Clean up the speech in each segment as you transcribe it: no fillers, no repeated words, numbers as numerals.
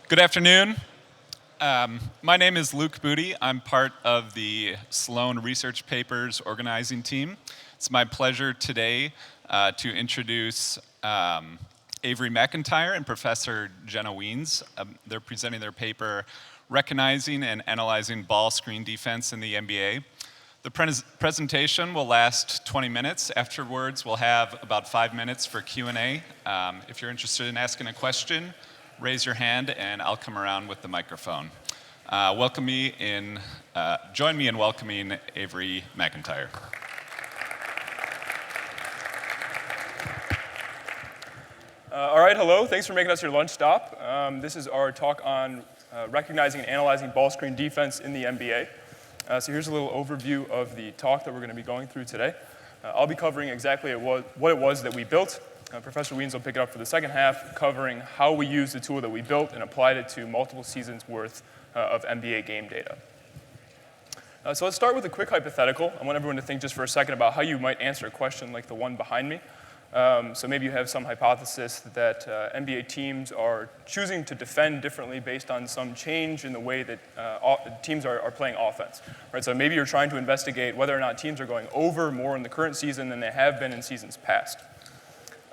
Good afternoon. My name is Luke Booty. I'm part of the Sloan Research Papers organizing team. It's my pleasure today to introduce Avery McIntyre and Professor Jenna Wiens. They're presenting their paper, Recognizing and Analyzing Ball Screen Defense in the NBA. The presentation will last 20 minutes. Afterwards, we'll have about 5 minutes for Q&A. If you're interested in asking a question, raise your hand and I'll come around with the microphone. Join me in welcoming Avery McIntyre. All right, hello. Thanks for making us your lunch stop. This is our talk on recognizing and analyzing ball screen defense in the NBA. So here's a little overview of the talk that we're going to be going through today. I'll be covering exactly what it was that we built. Professor Wiens will pick it up for the second half, covering how we used the tool that we built and applied it to multiple seasons worth of NBA game data. So let's start with a quick hypothetical. I want everyone to think just for a second about how you might answer a question like the one behind me. So maybe you have some hypothesis that NBA teams are choosing to defend differently based on some change in the way that teams are playing offense. Right? So maybe you're trying to investigate whether or not teams are going over more in the current season than they have been in seasons past.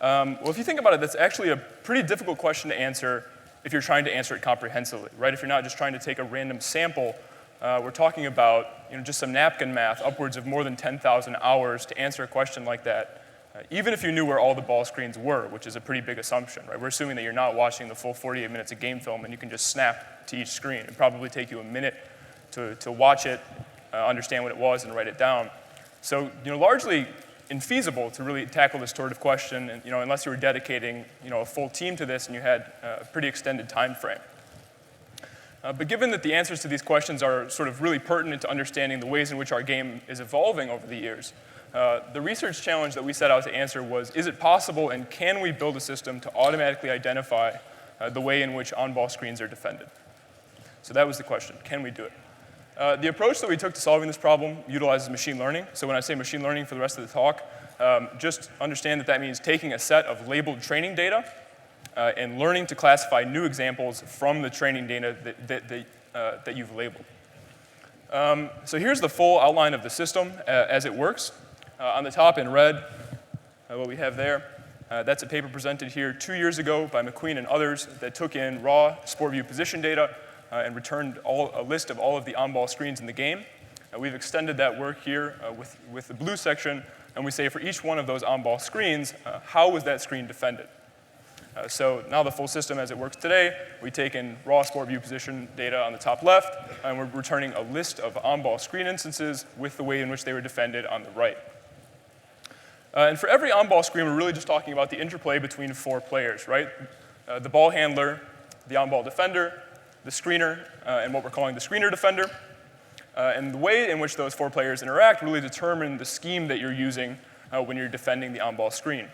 Well, if you think about it, that's actually a pretty difficult question to answer if you're trying to answer it comprehensively, right? If you're not just trying to take a random sample, we're talking about just some napkin math, upwards of more than 10,000 hours to answer a question like that, even if you knew where all the ball screens were, which is a pretty big assumption, right? We're assuming that you're not watching the full 48 minutes of game film and you can just snap to each screen. It'd probably take you a minute to watch it, understand what it was, and write it down. So, largely infeasible to really tackle this sort of question, and, unless you were dedicating, a full team to this and you had a pretty extended time frame. But given that the answers to these questions are sort of really pertinent to understanding the ways in which our game is evolving over the years, the research challenge that we set out to answer was, is it possible and can we build a system to automatically identify the way in which on-ball screens are defended? So that was the question, can we do it? The approach that we took to solving this problem utilizes machine learning. So when I say machine learning for the rest of the talk, just understand that means taking a set of labeled training data and learning to classify new examples from the training data that you've labeled. So here's the full outline of the system as it works. On the top in red, what we have there, that's a paper presented here 2 years ago by McQueen and others that took in raw sport view position data and returned a list of all of the on-ball screens in the game. We've extended that work here with the blue section, and we say for each one of those on-ball screens, how was that screen defended? So now the full system as it works today, we take in raw sport view position data on the top left, and we're returning a list of on-ball screen instances with the way in which they were defended on the right. And for every on-ball screen, we're really just talking about the interplay between 4 players, right? The ball handler, the on-ball defender, the screener, and what we're calling the screener defender. And the way in which those 4 players interact really determine the scheme that you're using when you're defending the on-ball screen.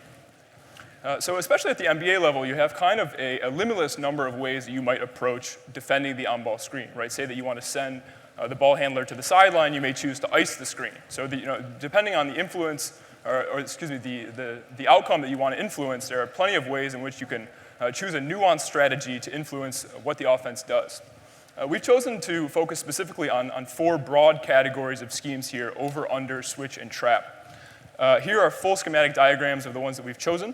So especially at the NBA level, you have kind of a limitless number of ways that you might approach defending the on-ball screen, right? Say that you want to send the ball handler to the sideline, you may choose to ice the screen. So depending on the influence, the outcome that you want to influence, there are plenty of ways in which you can choose a nuanced strategy to influence what the offense does. We've chosen to focus specifically on 4 broad categories of schemes here: over, under, switch, and trap. Here are full schematic diagrams of the ones that we've chosen.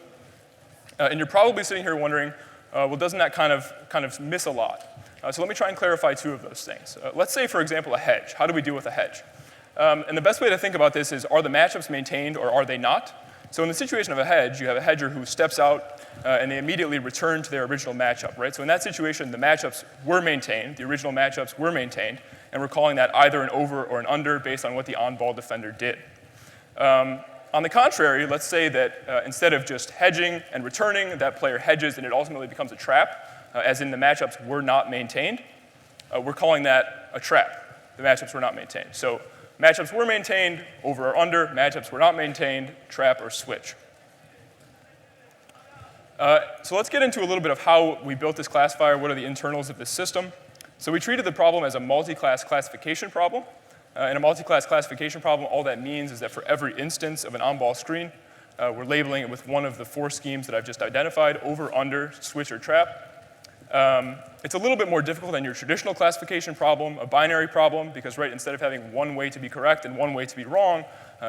And you're probably sitting here wondering, well, doesn't that kind of miss a lot? So let me try and clarify 2 of those things. Let's say, for example, a hedge. How do we deal with a hedge? And the best way to think about this is, are the matchups maintained or are they not? So in the situation of a hedge, you have a hedger who steps out and they immediately return to their original matchup, right? So in that situation, the matchups were maintained, the original matchups were maintained, and we're calling that either an over or an under based on what the on-ball defender did. On the contrary, let's say that instead of just hedging and returning, that player hedges and it ultimately becomes a trap, as in the matchups were not maintained. We're calling that a trap. The matchups were not maintained. So matchups were maintained, over or under. Matchups were not maintained, trap or switch. So let's get into a little bit of how we built this classifier. What are the internals of this system? So we treated the problem as a multi-class classification problem. In a multi-class classification problem, all that means is that for every instance of an on-ball screen, we're labeling it with one of the 4 schemes that I've just identified: over, under, switch, or trap. It's a little bit more difficult than your traditional classification problem, a binary problem, because instead of having one way to be correct and one way to be wrong,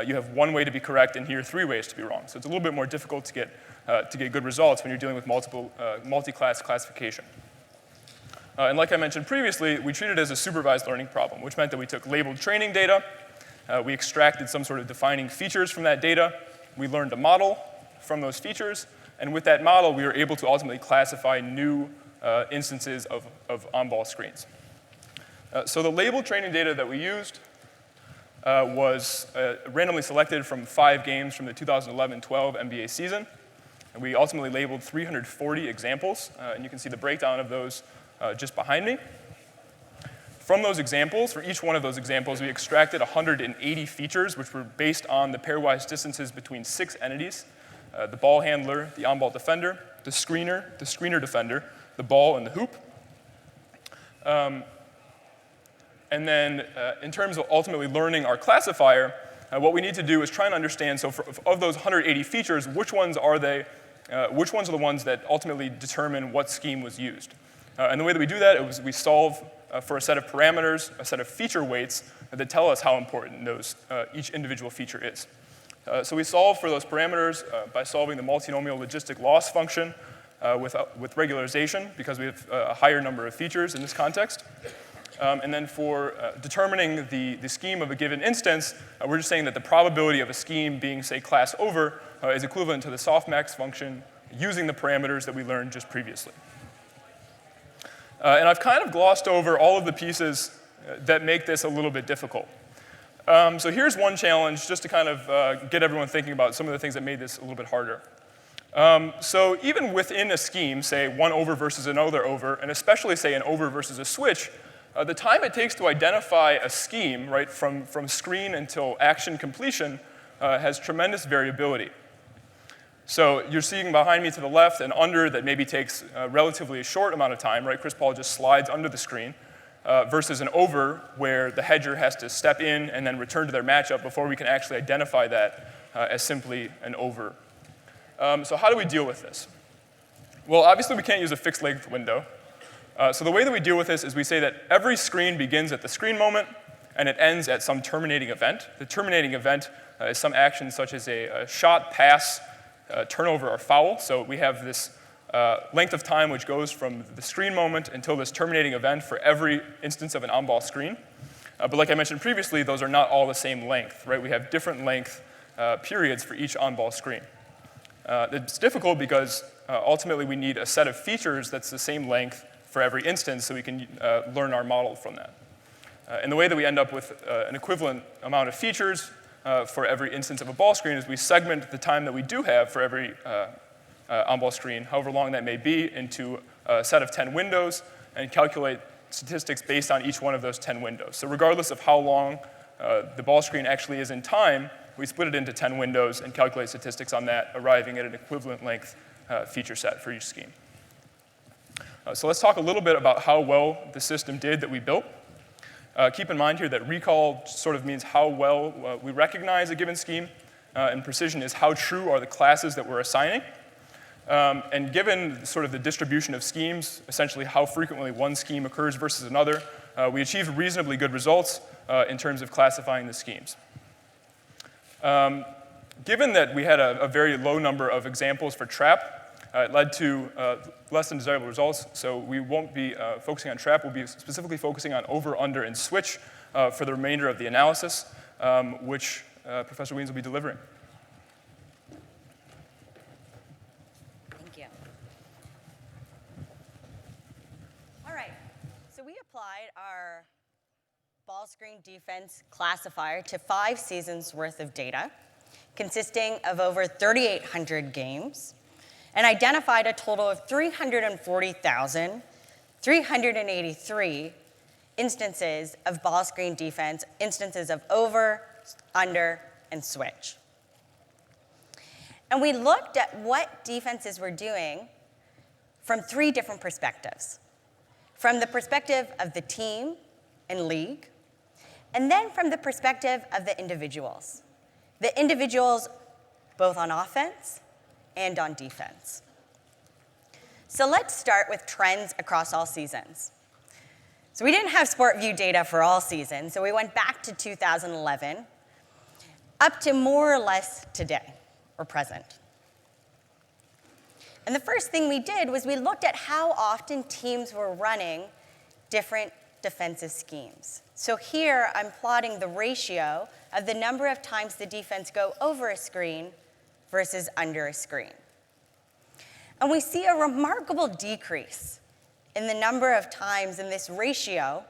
you have one way to be correct and here 3 ways to be wrong. So it's a little bit more difficult to get good results when you're dealing with multi-class classification. And like I mentioned previously, we treated it as a supervised learning problem, which meant that we took labeled training data, we extracted some sort of defining features from that data, we learned a model from those features, and with that model, we were able to ultimately classify new instances of on-ball screens. So the labeled training data that we used was randomly selected from 5 games from the 2011-12 NBA season. And we ultimately labeled 340 examples, and you can see the breakdown of those just behind me. From those examples, for each one of those examples, we extracted 180 features, which were based on the pairwise distances between 6 entities: the ball handler, the on-ball defender, the screener defender, the ball, and the hoop. And then in terms of ultimately learning our classifier, what we need to do is try and understand, so of those 180 features, which ones are the ones that ultimately determine what scheme was used. And the way that we do that is we solve for a set of parameters, a set of feature weights that tell us how important each individual feature is. So we solve for those parameters by solving the multinomial logistic loss function with regularization, because we have a higher number of features in this context. And then for determining the scheme of a given instance, we're just saying that the probability of a scheme being, say, class over is equivalent to the softmax function using the parameters that we learned just previously. And I've kind of glossed over all of the pieces that make this a little bit difficult. So here's one challenge, just to kind of get everyone thinking about some of the things that made this a little bit harder. So even within a scheme, say 1 over versus another over, and especially say an over versus a switch, the time it takes to identify a scheme, right, from screen until action completion has tremendous variability. So you're seeing behind me to the left an under that maybe takes relatively a short amount of time, right? Chris Paul just slides under the screen, versus an over where the hedger has to step in and then return to their matchup before we can actually identify that as simply an over. So how do we deal with this? Well, obviously we can't use a fixed length window. So the way that we deal with this is we say that every screen begins at the screen moment and it ends at some terminating event. The terminating event is some action such as a shot, pass, turnover, or foul. So we have this length of time which goes from the screen moment until this terminating event for every instance of an on-ball screen. But like I mentioned previously, those are not all the same length, right? We have different length periods for each on-ball screen. It's difficult because ultimately we need a set of features that's the same length for every instance so we can learn our model from that. And the way that we end up with an equivalent amount of features for every instance of a ball screen is we segment the time that we do have for every on-ball screen, however long that may be, into a set of 10 windows and calculate statistics based on each one of those 10 windows. So regardless of how long the ball screen actually is in time, we split it into 10 windows and calculate statistics on that, arriving at an equivalent length feature set for each scheme. So let's talk a little bit about how well the system did that we built. Keep in mind here that recall sort of means how well we recognize a given scheme, and precision is how true are the classes that we're assigning. And given sort of the distribution of schemes, essentially how frequently one scheme occurs versus another, we achieved reasonably good results in terms of classifying the schemes. Given that we had a very low number of examples for trap, it led to less than desirable results, so we won't be focusing on trap. We'll be specifically focusing on over, under, and switch for the remainder of the analysis, which Professor Wiens will be delivering. Thank you. All right, so we applied our ball screen defense classifier to 5 seasons worth of data, consisting of over 3,800 games, and identified a total of 340,383 instances of ball screen defense, instances of over, under, and switch. And we looked at what defenses were doing from 3 different perspectives. From the perspective of the team and league, and then from the perspective of the individuals. The individuals both on offense and on defense. So let's start with trends across all seasons. So we didn't have SportView data for all seasons, so we went back to 2011, up to more or less today, or present. And the first thing we did was we looked at how often teams were running different defensive schemes. So here I'm plotting the ratio of the number of times the defense go over a screen versus under a screen. And we see a remarkable decrease in the number of times in this ratio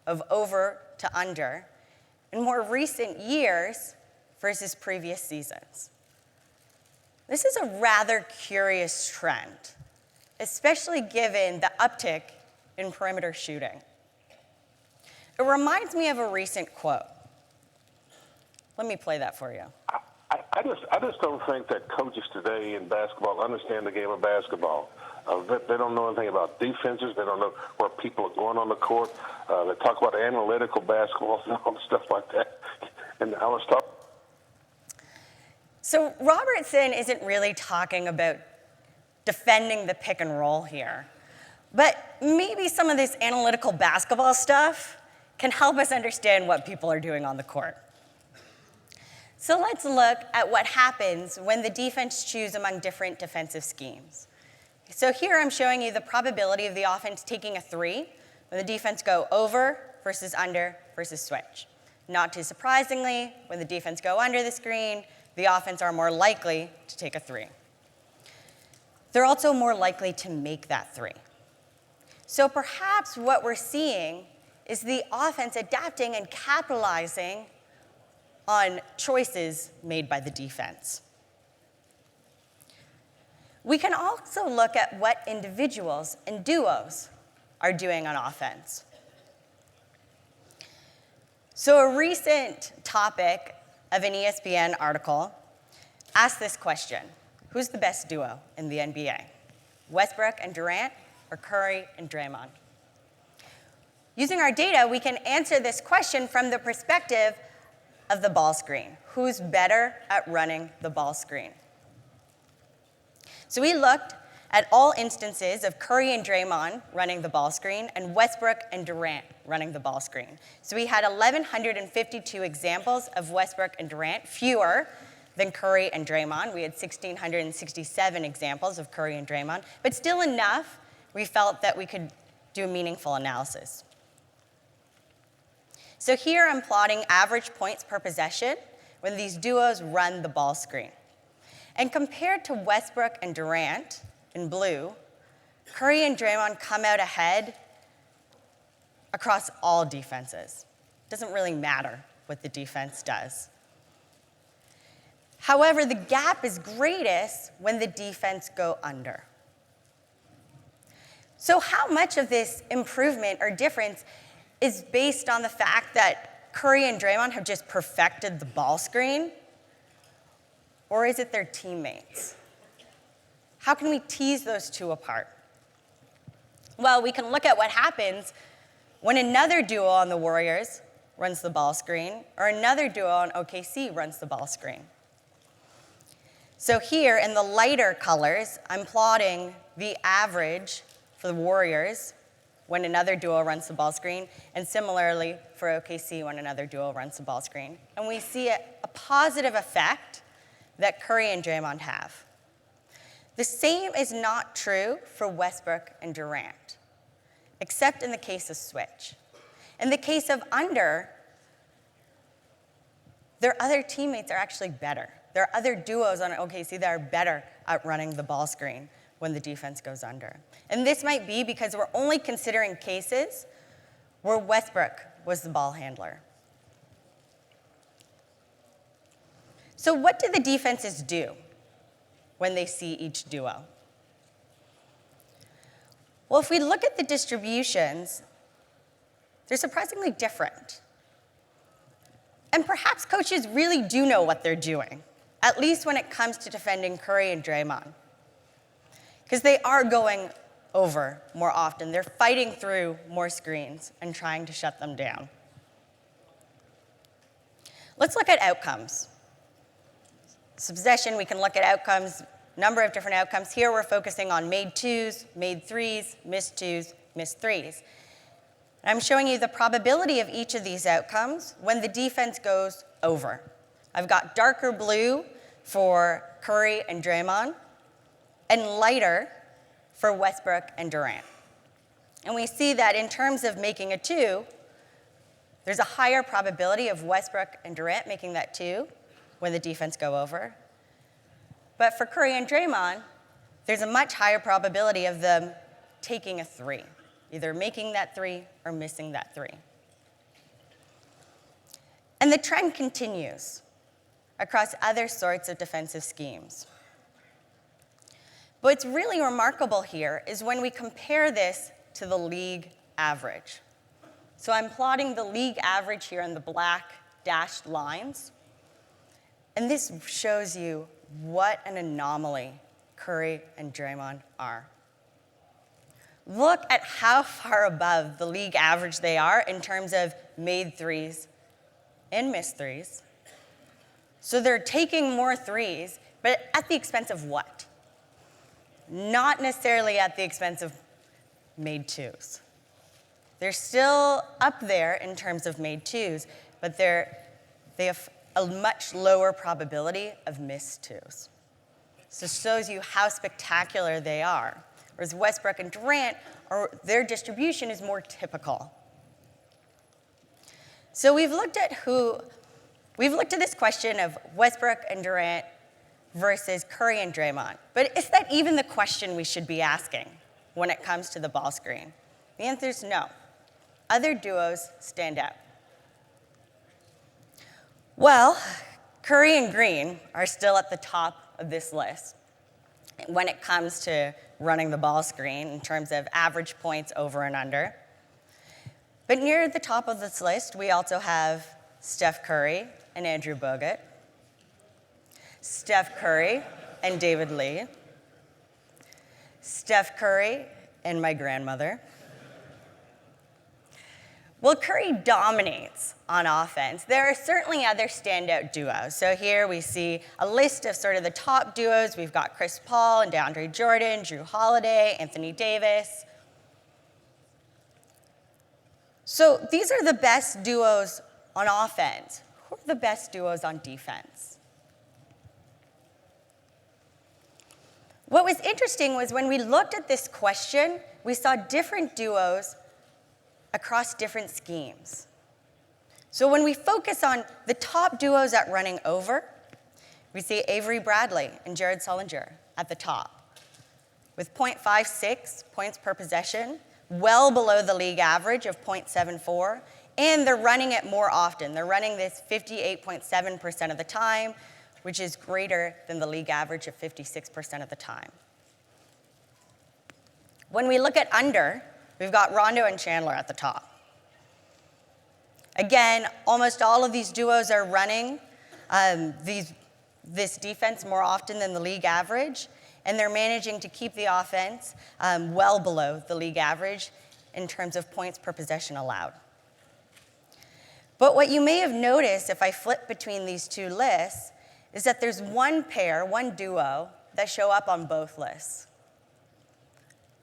of over to under in more recent years versus previous seasons. This is a rather curious trend, especially given the uptick in perimeter shooting. It reminds me of a recent quote. Let me play that for you. I just don't think that coaches today in basketball understand the game of basketball. They don't know anything about defenses. They don't know where people are going on the court. They talk about analytical basketball and all stuff like that. And I was talking. So Robertson isn't really talking about defending the pick and roll here. But maybe some of this analytical basketball stuff can help us understand what people are doing on the court. So let's look at what happens when the defense choose among different defensive schemes. So here I'm showing you the probability of the offense taking a three when the defense go over versus under versus switch. Not too surprisingly, when the defense go under the screen, the offense are more likely to take a three. They're also more likely to make that three. So perhaps what we're seeing is the offense adapting and capitalizing on choices made by the defense. We can also look at what individuals and duos are doing on offense. So a recent topic of an ESPN article asked this question: who's the best duo in the NBA? Westbrook and Durant or Curry and Draymond? Using our data, we can answer this question from the perspective of the ball screen. Who's better at running the ball screen? So we looked at all instances of Curry and Draymond running the ball screen and Westbrook and Durant running the ball screen. So we had 1,152 examples of Westbrook and Durant, fewer than Curry and Draymond. We had 1,667 examples of Curry and Draymond, but still enough we felt that we could do meaningful analysis. So here I'm plotting average points per possession when these duos run the ball screen. And compared to Westbrook and Durant in blue, Curry and Draymond come out ahead across all defenses. It doesn't really matter what the defense does. However, the gap is greatest when the defense go under. So how much of this improvement or difference is based on the fact that Curry and Draymond have just perfected the ball screen? Or is it their teammates? How can we tease those two apart? Well, we can look at what happens when another duo on the Warriors runs the ball screen or another duo on OKC runs the ball screen. So here in the lighter colors, I'm plotting the average for the Warriors when another duo runs the ball screen, and similarly for OKC when another duo runs the ball screen. And we see a positive effect that Curry and Draymond have. The same is not true for Westbrook and Durant, except in the case of switch. In the case of under, their other teammates are actually better. There are other duos on OKC that are better at running the ball screen when the defense goes under. And this might be because we're only considering cases where Westbrook was the ball handler. So what do the defenses do when they see each duo? Well, if we look at the distributions, they're surprisingly different. And perhaps coaches really do know what they're doing, at least when it comes to defending Curry and Draymond, because they are going over more often. They're fighting through more screens and trying to shut them down. Let's look at outcomes. So possession, we can look at outcomes number of different outcomes. Here we're focusing on made twos, made threes, missed twos, missed threes. I'm showing you the probability of each of these outcomes when the defense goes over. I've got darker blue for Curry and Draymond, and lighter for Westbrook and Durant. And we see that in terms of making a two, there's a higher probability of Westbrook and Durant making that two when the defense go over. But for Curry and Draymond, there's a much higher probability of them taking a three, either making that three or missing that three. And the trend continues across other sorts of defensive schemes. But what's really remarkable here is when we compare this to the league average. So I'm plotting the league average here in the black dashed lines. And this shows you what an anomaly Curry and Draymond are. Look at how far above the league average they are in terms of made threes and missed threes. So they're taking more threes, but at the expense of what? Not necessarily at the expense of made twos. They're still up there in terms of made twos, but they have a much lower probability of missed twos. So it shows you how spectacular they are. Whereas Westbrook and Durant, their distribution is more typical. So we've looked at this question of Westbrook and Durant versus Curry and Draymond. But is that even the question we should be asking when it comes to the ball screen? The answer is no. Other duos stand out. Well, Curry and Green are still at the top of this list when it comes to running the ball screen in terms of average points over and under. But near the top of this list, we also have Steph Curry and Andrew Bogut, Steph Curry and David Lee, Steph Curry and my grandmother. Well, Curry dominates on offense. There are certainly other standout duos. So here we see a list of sort of the top duos. We've got Chris Paul and DeAndre Jordan, Drew Holiday, Anthony Davis. So these are the best duos on offense. Who are the best duos on defense? What was interesting was when we looked at this question, we saw different duos across different schemes. So when we focus on the top duos at running over, we see Avery Bradley and Jared Sullinger at the top, with 0.56 points per possession, well below the league average of 0.74, and they're running it more often. They're running this 58.7% of the time, which is greater than the league average of 56% of the time. When we look at under, we've got Rondo and Chandler at the top. Again, almost all of these duos are running this defense more often than the league average, and they're managing to keep the offense well below the league average in terms of points per possession allowed. But what you may have noticed if I flip between these two lists is that there's one pair, one duo, that show up on both lists.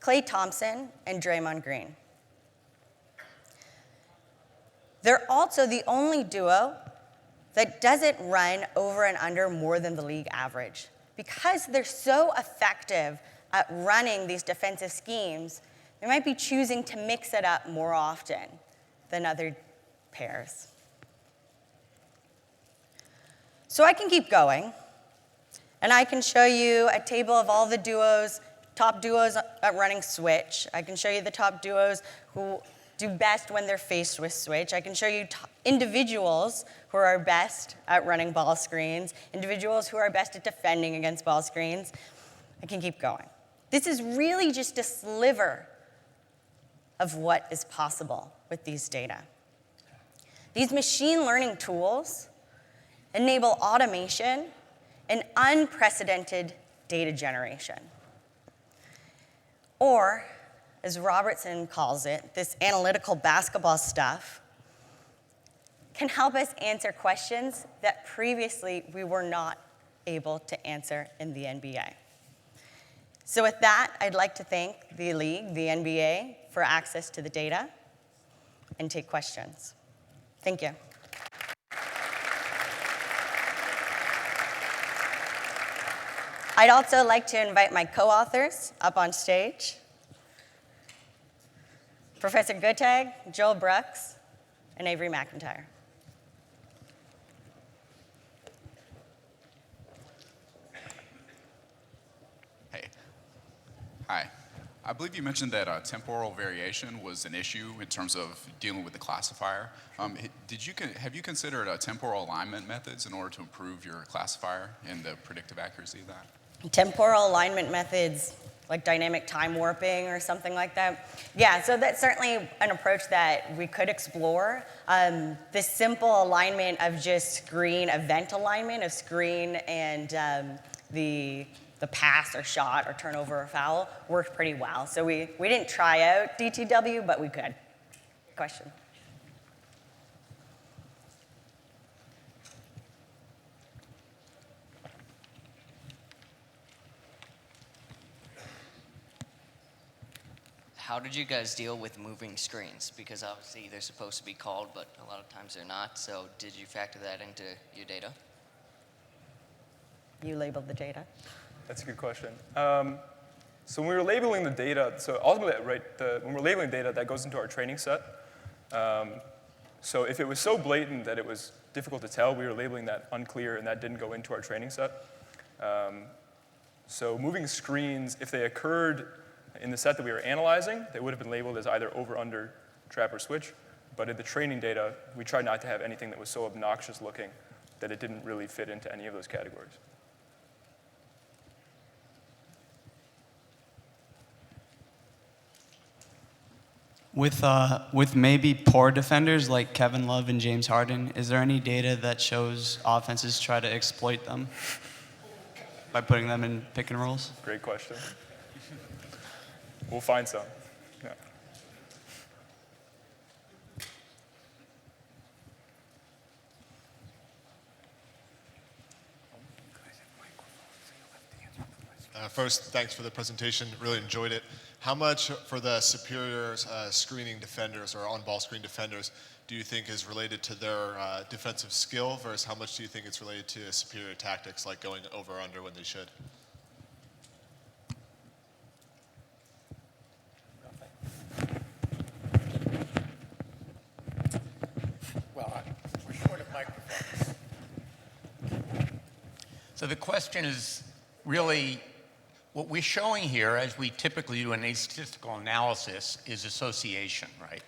Klay Thompson and Draymond Green. They're also the only duo that doesn't run over and under more than the league average. Because they're so effective at running these defensive schemes, they might be choosing to mix it up more often than other pairs. So I can keep going, and I can show you a table of all the duos, top duos at running switch. I can show you the top duos who do best when they're faced with switch. I can show you individuals who are best at running ball screens, individuals who are best at defending against ball screens. I can keep going. This is really just a sliver of what is possible with these data. These machine learning tools enable automation and unprecedented data generation. Or, as Robertson calls it, this analytical basketball stuff can help us answer questions that previously we were not able to answer in the NBA. So with that, I'd like to thank the league, the NBA, for access to the data and take questions. Thank you. I'd also like to invite my co-authors up on stage. Professor Guttag, Joel Brooks, and Avery McIntyre. Hey. Hi. I believe you mentioned that temporal variation was an issue in terms of dealing with the classifier. Have you considered temporal alignment methods in order to improve your classifier and the predictive accuracy of that? Temporal alignment methods, like dynamic time warping or something like that. Yeah, so that's certainly an approach that we could explore. The simple alignment of just screen event alignment of screen and the pass or shot or turnover or foul worked pretty well. So we didn't try out DTW, but we could. Question? How did you guys deal with moving screens? Because obviously they're supposed to be called, but a lot of times they're not. So did you factor that into your data? You labeled the data. That's a good question. So when we were labeling the data, so ultimately, right, when we're labeling data, that goes into our training set. So if it was so blatant that it was difficult to tell, we were labeling that unclear, and that didn't go into our training set. So moving screens, if they occurred in the set that we were analyzing, they would have been labeled as either over, under, trap, or switch. But in the training data, we tried not to have anything that was so obnoxious looking that it didn't really fit into any of those categories. With maybe poor defenders like Kevin Love and James Harden, is there any data that shows offenses try to exploit them by putting them in pick and rolls? Great question. We'll find some. Yeah. First, thanks for the presentation. Really enjoyed it. How much for the superior screening defenders or on-ball screen defenders do you think is related to their defensive skill versus how much do you think it's related to superior tactics like going over or under when they should? Well, we're short of microphones. So the question is really, what we're showing here, as we typically do in a statistical analysis, is association, right?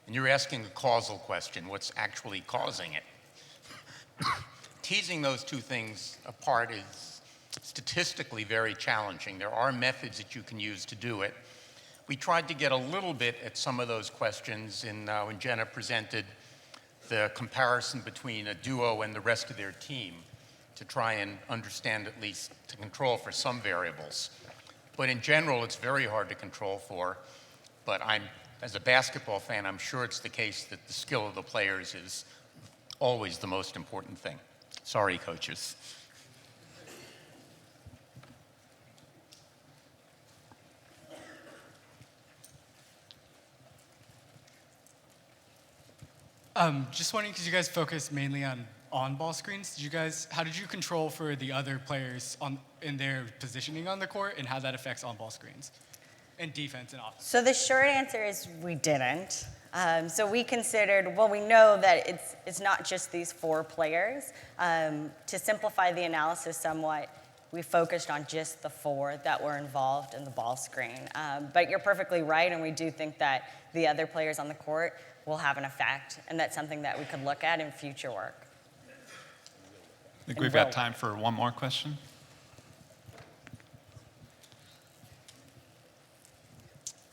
And you're asking a causal question, what's actually causing it? Teasing those two things apart is statistically very challenging. There are methods that you can use to do it. We tried to get a little bit at some of those questions when Jenna presented the comparison between a duo and the rest of their team to try and understand, at least to control for some variables. But in general, it's very hard to control for. But as a basketball fan, I'm sure it's the case that the skill of the players is always the most important thing. Sorry, coaches. Just wondering, because you guys focus mainly on ball screens, how did you control for the other players in their positioning on the court and how that affects on-ball screens and defense and offense? So the short answer is we didn't. So we considered, well, we know that it's not just these 4 players. To simplify the analysis somewhat, we focused on just the 4 that were involved in the ball screen. But you're perfectly right, and we do think that the other players on the court will have an effect, and that's something that we could look at in future work. I think we've got time for one more question.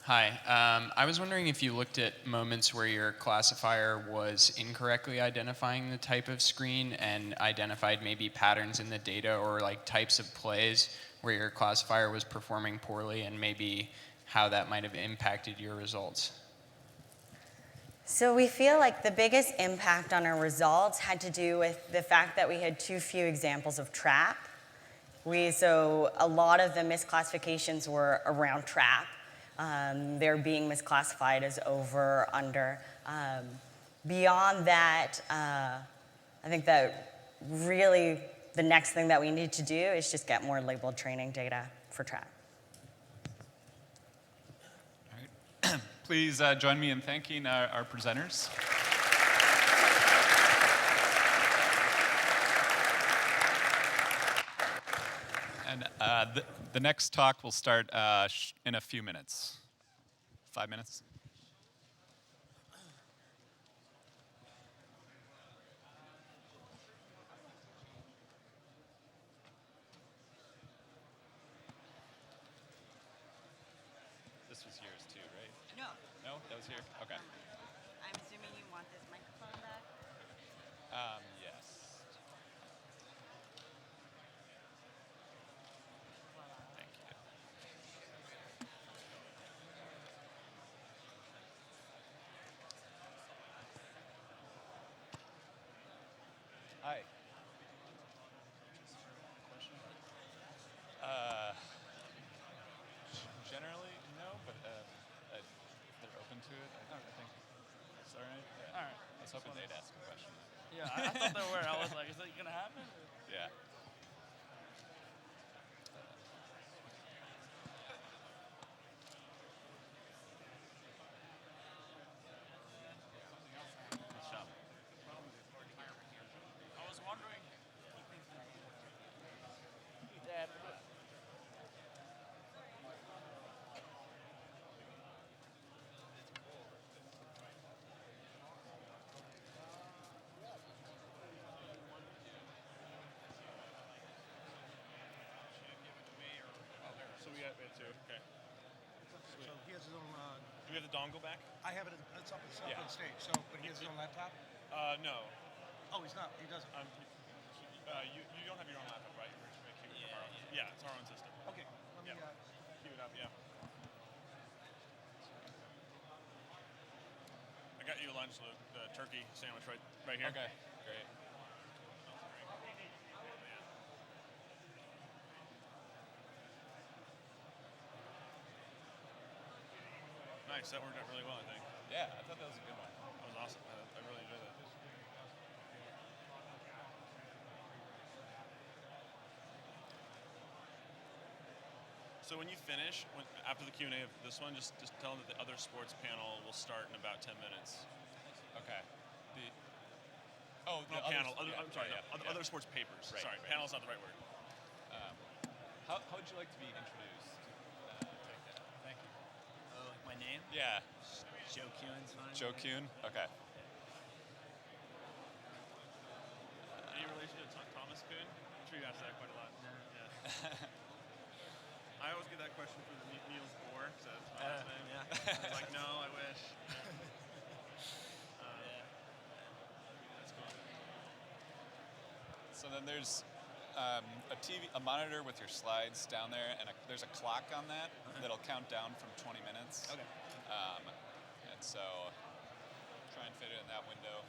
Hi. I was wondering if you looked at moments where your classifier was incorrectly identifying the type of screen and identified maybe patterns in the data or like types of plays where your classifier was performing poorly and maybe how that might have impacted your results. So we feel like the biggest impact on our results had to do with the fact that we had too few examples of trap So a lot of the misclassifications were around trap. They're being misclassified as over, under. Beyond that, I think that really the next thing that we need to do is just get more labeled training data for trap. All right. Please join me in thanking our presenters. And the next talk will start in a few minutes. 5 minutes. This was yours too, right? No. No? That was here? Okay. I'm assuming you want this microphone back? Yes. Thank you. Hi. Generally, no, but if they're open to it, I think it's all right. Yeah. All right. I was hoping they'd ask a question. Yeah, I thought they were. I was like, is that gonna happen? Yeah. Nice job. I was wondering. Dad. So we got it too. Okay. So he has his own. Do we have the dongle back? I have it. It's up Yeah. on stage. So, but he has his own laptop. No. Oh, he's not. He doesn't. You don't have your own laptop, right? We're just gonna keep it from our own. Yeah, it's our own system. Okay. Let me. Yeah. Keep it up. Yeah. I got you lunch, Luke. The turkey sandwich right here. Okay, great. Nice. That worked out really well, I think. Yeah, I thought that was a good one. That was awesome. I really enjoyed that. So when you finish, after the Q&A of this one, just tell them that the other sports panel will start in about 10 minutes. Okay. The panel. yeah, I'm sorry. yeah, no, yeah. Other sports papers. Right, Sorry, right. panel's not the right word. How would you like to be introduced? Take that. Thank you. Oh, like my name? Yeah. Joe Kuhn's fine. Joe Kuhn? Okay. Any relation to Thomas Kuhn? I'm sure you asked that quite a lot. Yeah. I always get that question for the Niels Bohr, so that's my last name. Yeah. I was like, no, I wish. That's cool. So then there's a monitor with your slides down there, and there's a clock on that that'll count down from 20 minutes. Okay. And so try and fit it in that window.